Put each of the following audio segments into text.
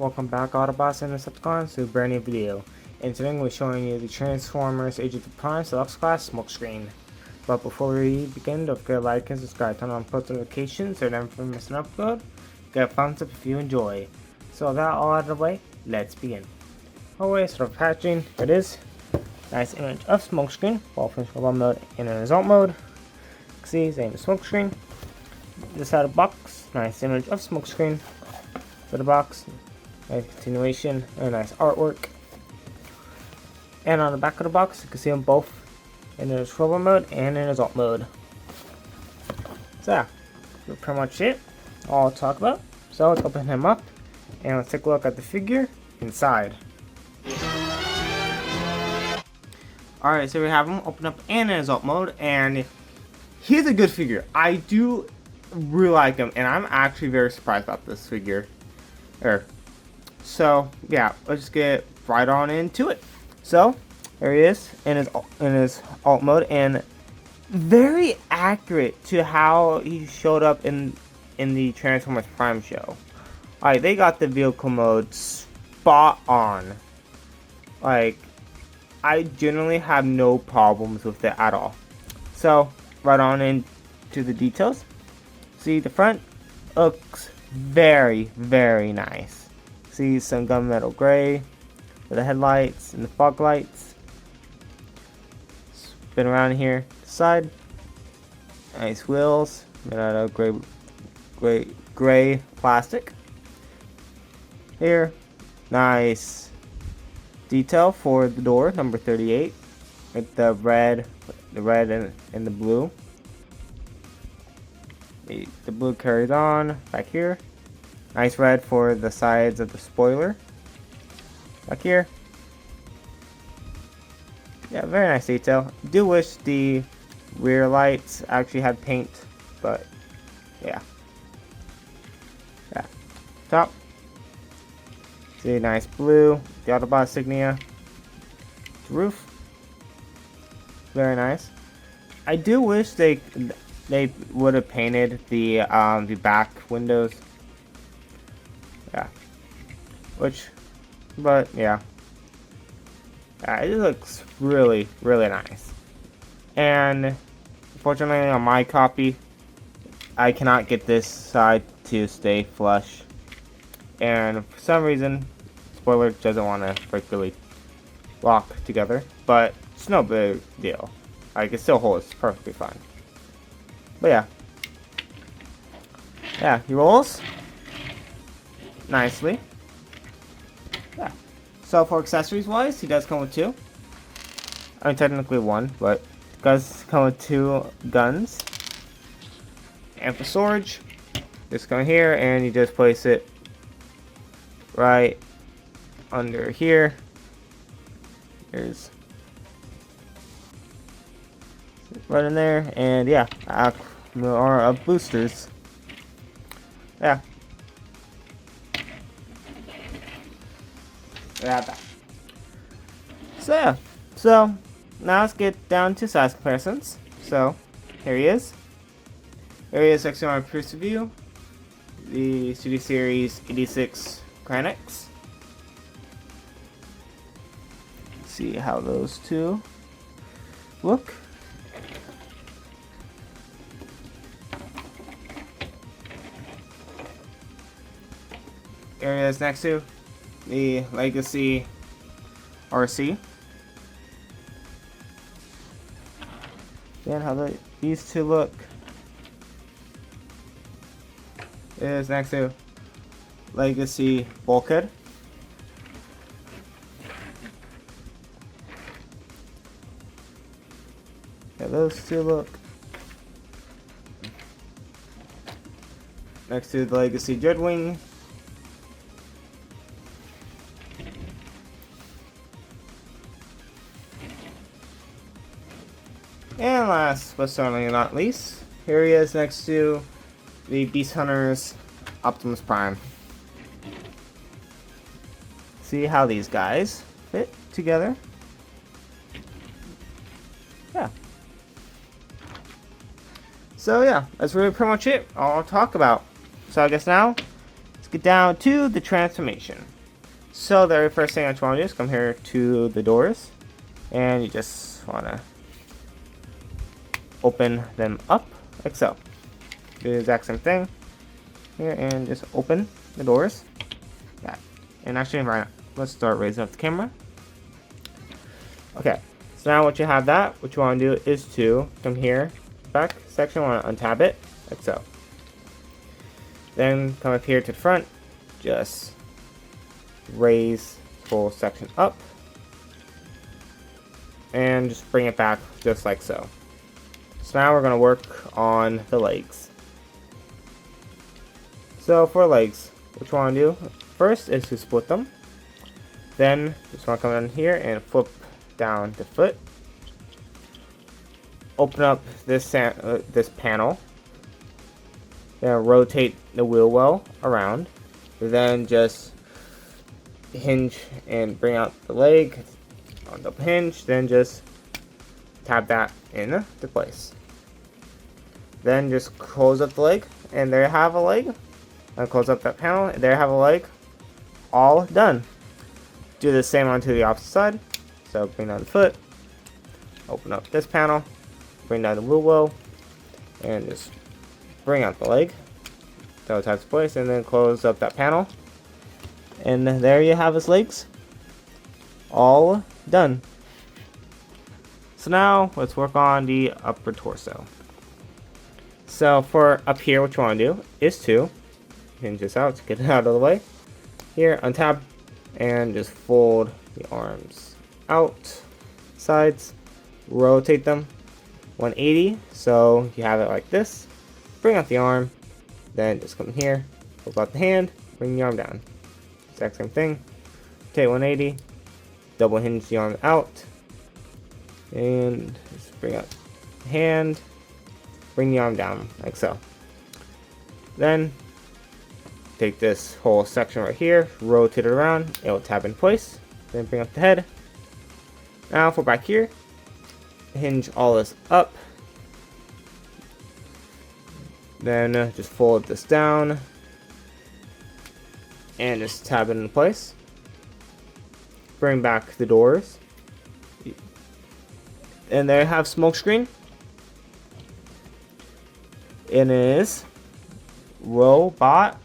Welcome back, Autobots and Decepticons, to a brand new video. And today we're showing you the Transformers Age of the Primes Deluxe Class Smokescreen. But before we begin, don't forget to like and subscribe, turn on post notifications so you never miss an upload. Get a thumbs up if you enjoy. So with that all out of the way, let's begin. Always sort of patching, here it is. Nice image of Smokescreen, both in survival mode and in assault mode. See, same as Smokescreen. This side of the box, nice image of Smokescreen. For the box, nice continuation and nice artwork. And on the back of the box, you can see them both in their survival mode and in assault mode. So yeah, that's pretty much it. All I'll talk about. So let's open him up and let's take a look at the figure inside. Alright, so we have him open up and in assault mode, and he's a good figure. I do really like him, and I'm actually very surprised about this figure. So yeah, let's just get right on into it. So there he is in his alt mode, and very accurate to how he showed up in the Transformers Prime show. Alright, they got the vehicle mode spot on. Like, I generally have no problems with it at all. So right on into the details. See, the front looks very, very nice. See some gunmetal gray for the headlights and the fog lights. Spin around here, side. Nice wheels made out of gray plastic. Here, nice detail for the door, number 38, with the red and the blue. The blue carries on back here. Nice red for the sides of the spoiler. Back here. Yeah, very nice detail. Do wish the rear lights actually had paint, but yeah. Yeah. Top. See, nice blue. The Autobot insignia. The roof. Very nice. I do wish they would have painted the back windows. Yeah. But yeah. Yeah, it looks really, really nice. And unfortunately on my copy, I cannot get this side to stay flush. And for some reason, spoiler doesn't want to perfectly lock together. But it's no big deal. Like, it still holds perfectly fine. But yeah. Yeah, he rolls nicely. Yeah. So for accessories wise, he does come with two. I mean, technically one, but it does come with two guns. And for storage, just come here and you just place it right under here. There's right in there, and yeah, our boosters. Yeah. Yeah. So yeah. So now let's get down to size comparisons. So here he is. Here he is next to our first review. The Studio Series 86 Granex. See how those two look. Areas next to the Legacy RC. Then how these two look is next to Legacy Bulkhead. Yeah, those two look next to the Legacy Dreadwing. And last but certainly not least, here he is next to the Beast Hunters Optimus Prime. See how these guys fit together? Yeah. So yeah, that's really pretty much it. All I'll talk about. So I guess now, let's get down to the transformation. So the very first thing I want to do is come here to the doors, and you just want to open them up like so. Do the exact same thing here and just open the doors. Yeah. And actually, right, let's start raising up the camera. Okay, so now what you have that, what you want to do is to come here, back section, want to untap it like so. Then come up here to the front, just raise full section up, and just bring it back just like so. So now we're going to work on the legs. So for legs, what you want to do first is to split them. Then just want to come in here and flip down the foot. Open up this panel. Then rotate the wheel well around. Then just hinge and bring out the leg on the hinge. Then just tap that into place. Then just close up the leg, and there you have a leg. And close up that panel, and there you have a leg. All done. Do the same onto the opposite side. So bring down the foot, open up this panel, bring down the wheel well, and just bring out the leg. So it types place, and then close up that panel. And there you have his legs. All done. So now let's work on the upper torso. So for up here, what you want to do is to hinge this out to get it out of the way. Here, untap, and just fold the arms out, sides, rotate them 180, so you have it like this. Bring out the arm, then just come here, pull out the hand, bring the arm down. Exact same thing. Rotate 180, double hinge the arm out, and just bring out the hand, bring the arm down like so. Then take this whole section right here, rotate it around, it will tap in place, then bring up the head. Now for back here, hinge all this up, then just fold this down, and just tap it into place. Bring back the doors, and there you have Smokescreen. It is robot.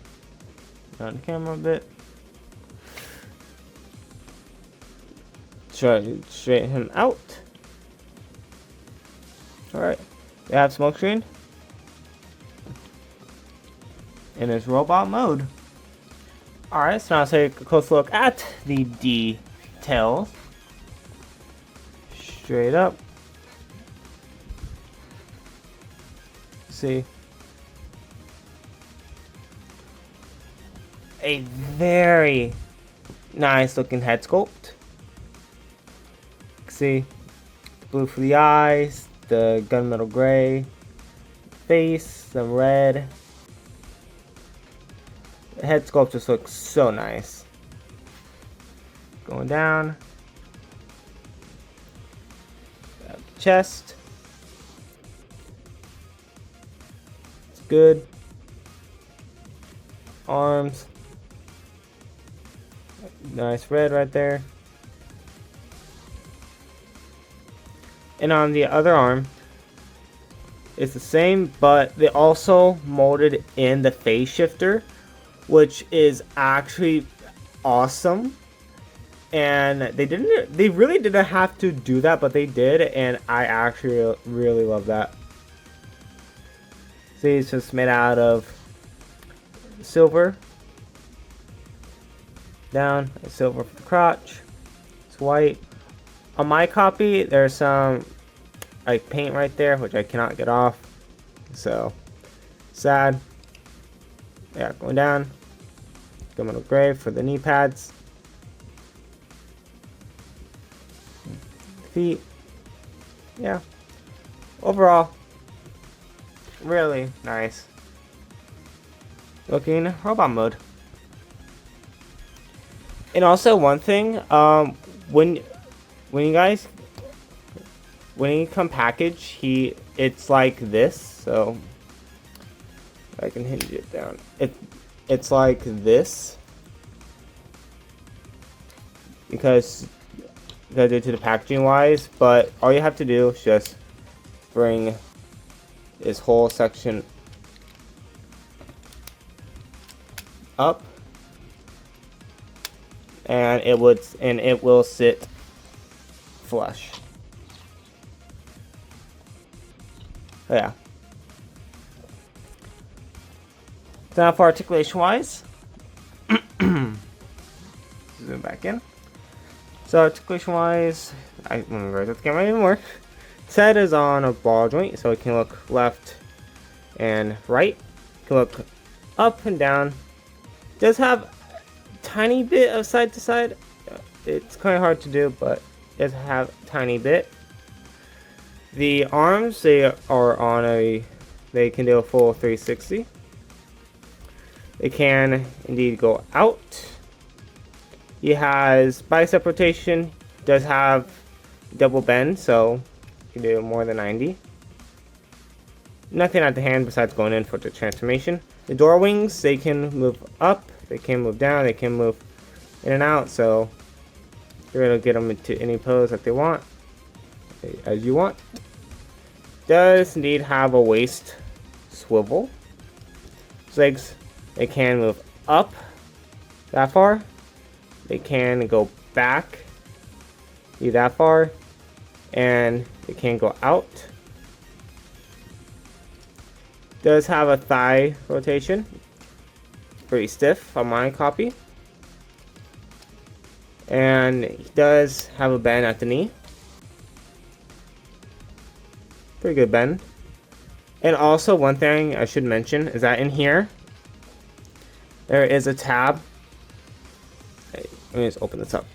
On the camera a bit. Straighten him out. Alright. We have Smokescreen in his robot mode. Alright, so now let's take a close look at the details. Straight up. See. A very nice looking head sculpt. See, the blue for the eyes, the gunmetal gray face, some red. The head sculpt just looks so nice. Going down, chest. It's good. Arms. Nice red right there. And on the other arm, it's the same, but they also molded in the phase shifter, which is actually awesome. And they really didn't have to do that, but they did, and I actually really love that. See, it's just made out of silver. Down, silver for the crotch. It's white. On my copy, there's some like paint right there, which I cannot get off. So sad. Yeah, going down. Gunmetal gray for the knee pads. Feet. Yeah. Overall, really nice looking robot mode. And also one thing, when you come package, it's like this. So I can hinge it down. it's like this because due to the packaging wise, but all you have to do is just bring this whole section up, and it will sit flush. Yeah. So now for articulation wise, zoom back in. So articulation wise, I don't know if the camera anymore. Head is on a ball joint, so it can look left and right. It can look up and down. It does have a tiny bit of side to side. It's kind of hard to do, but it does have a tiny bit. The arms, they can do a full 360. It can indeed go out. He has bicep rotation, does have double bend, so you can do more than 90. Nothing at the hand besides going in for the transformation. The door wings, they can move up, they can move down, they can move in and out, so you're able to get them into any pose that they want, as you want. Does indeed have a waist swivel. His legs, they can move up that far. They can go back that far, and it can go out. Does have a thigh rotation, pretty stiff on my copy, and he does have a bend at the knee, pretty good bend. And also one thing I should mention is that in here there is a tab. Let me just open this up.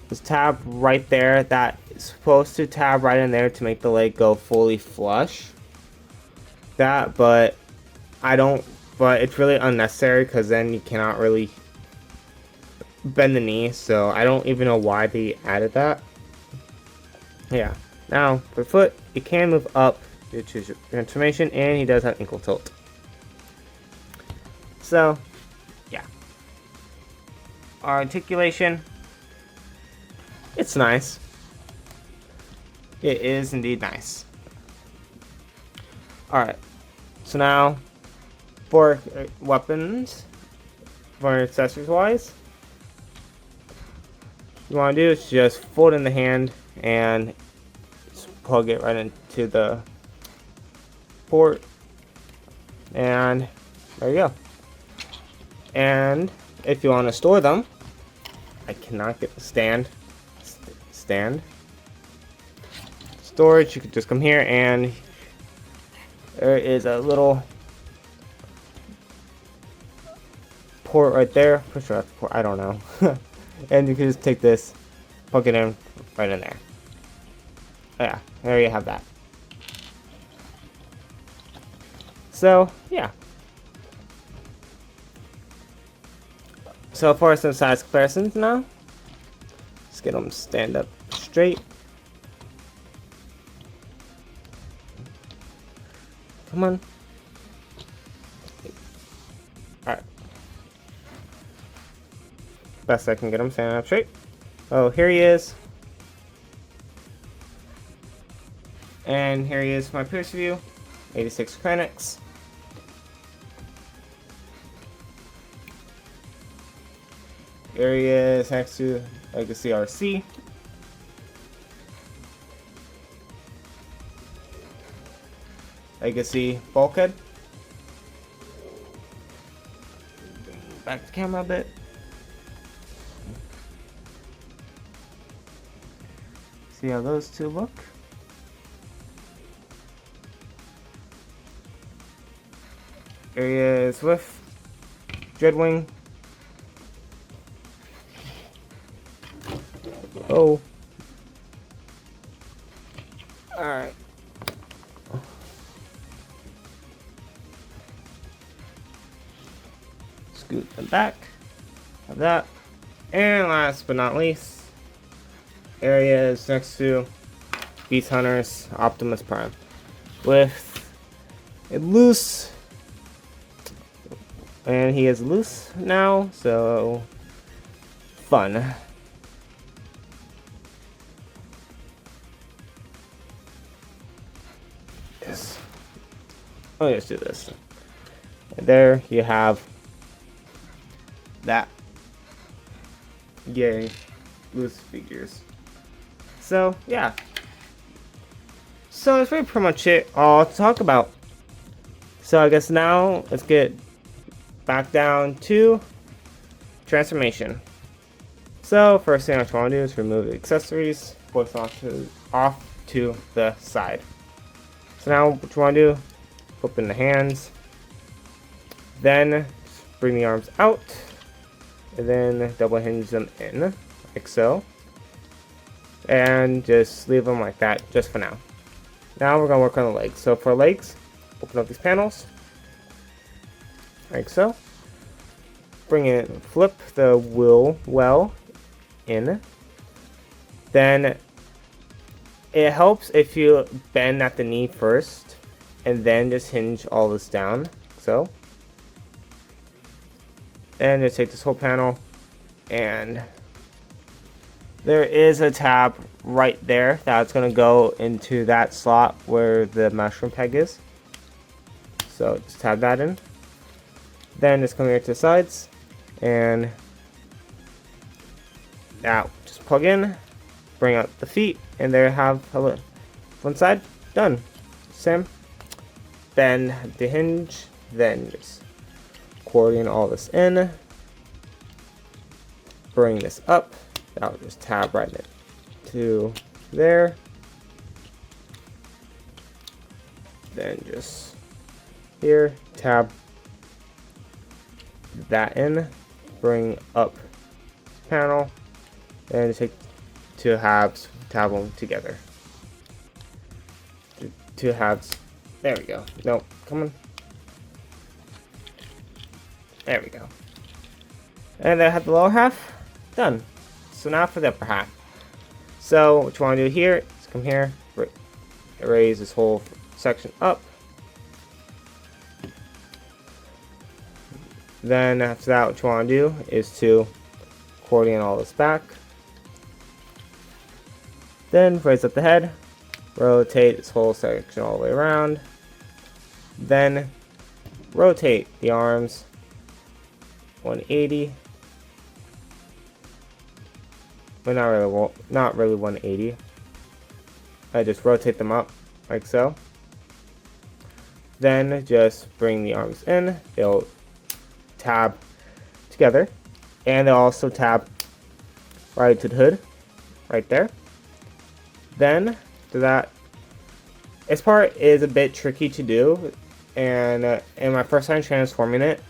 This tab right there that is supposed to tab right in there to make the leg go fully flush. But it's really unnecessary because then you cannot really bend the knee, so I don't even know why they added that. Yeah. Now for foot, it can move up due to transformation, and he does have ankle tilt. So yeah. Articulation, it's nice. It is indeed nice. Alright, so now for weapons, for accessories wise, what you want to do is just fold in the hand and just plug it right into the port, and there you go. And if you want to store them, I cannot get the stand. Storage, you could just come here and there is a little port right there. Pretty sure that's the port, I don't know. And you can just take this, plug it in right in there. Yeah, there you have that. So, yeah. So for some size comparisons now, let's get them stand up straight. Come on. Alright. Best I can get him standing up straight. Oh, here he is. And here he is for my pierce view. 86 credits. Here he is next to Legacy RC. Legacy Bulkhead. Back the camera a bit. See how those two look. Here he is with Dreadwing. Oh. Alright. Scoot them back. Have that. And last but not least, areas next to Beast Hunter's Optimus Prime with a loose And he is loose now, so fun. Yes. Let's do this. And there you have that. Yay, loose figures. So yeah. So that's pretty much it all to talk about. So I guess now let's get back down to transformation. So first thing I want to do is remove the accessories, push off to the side. So now what you want to do, flip in the hands, then bring the arms out, and then double hinge them in, like so. And just leave them like that, just for now. Now we're going to work on the legs. So for legs, open up these panels, like so. Bring it, flip the wheel well in. Then it helps if you bend at the knee first and then just hinge all this down, so. And just take this whole panel, and there is a tab right there that's going to go into that slot where the mushroom peg is. So just tab that in. Then just come here to the sides, and now just plug in, bring out the feet, and there you have one side done. Same. Bend the hinge, then just accordion all this in, bring this up. I'll just tab right in to there, then just here, tab that in, bring up panel, and take two halves, tab them together. Two halves, there we go. No, come on. There we go. And then I have the lower half done. So now for the upper half. So what you want to do here is come here, raise this whole section up. Then after that, what you want to do is to accordion all this back. Then raise up the head, rotate this whole section all the way around. Then rotate the arms 180. But not really 180. I just rotate them up like so. Then just bring the arms in. They'll tab together, and they'll also tab right to the hood, right there. Then to that, this part is a bit tricky to do, and in my first time transforming it,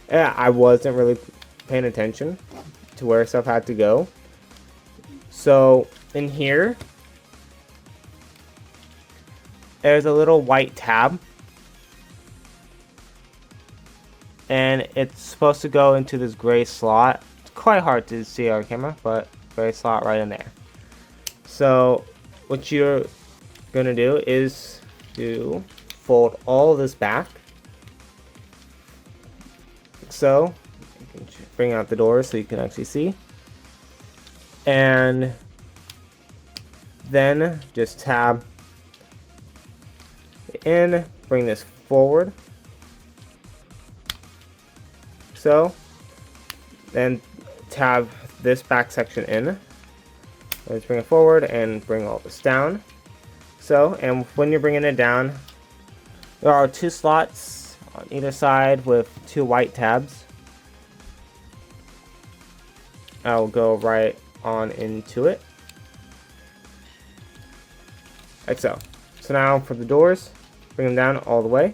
I wasn't really paying attention to where stuff had to go. So in here, there's a little white tab, and it's supposed to go into this gray slot. It's quite hard to see on camera, but gray slot right in there. So what you're gonna do is to fold all this back. So you can bring out the doors so you can actually see. And then just tab in, bring this forward. So then tab this back section in. Let's bring it forward and bring all this down. So, and when you're bringing it down, there are two slots on either side with two white tabs. I'll go right on into it, like so. So now for the doors, bring them down all the way,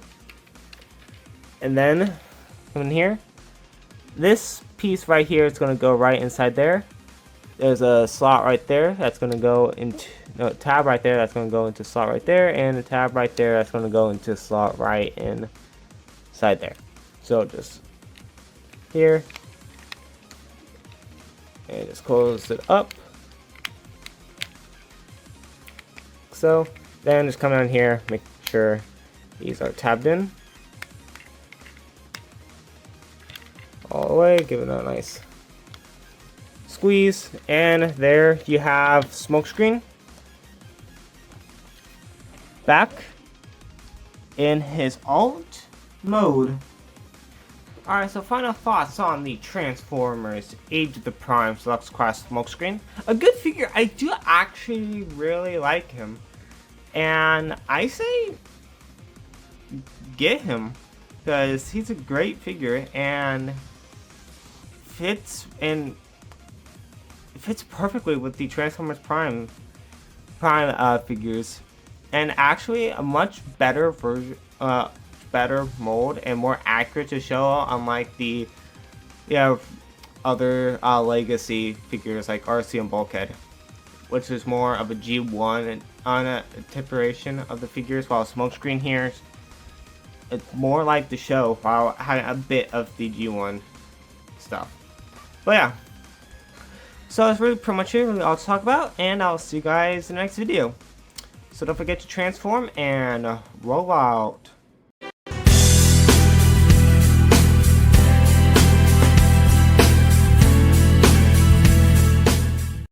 and then come in here. This piece right here is going to go right inside there. There's a slot right there that's going to go into, no, tab right there that's going to go into slot right there, and a tab right there that's going to go into slot right inside there. So just here, and just close it up. So then just come down here, make sure these are tabbed in. all the way, give it a nice squeeze, and there you have Smokescreen back in his alt mode. Alright, so final thoughts on the Transformers Age of the Primes Deluxe Class Smokescreen. A good figure. I do actually really like him, and I say get him because he's a great figure and fits perfectly with the Transformers Prime figures, and actually a much better version, better mold and more accurate to show, unlike the other legacy figures like RC and Bulkhead, which is more of a G1 and on a iteration of the figures, while Smokescreen here, it's more like the show, while having a bit of the G1 stuff. But yeah, so that's really pretty much it, really all to talk about, and I'll see you guys in the next video. So don't forget to transform and roll out.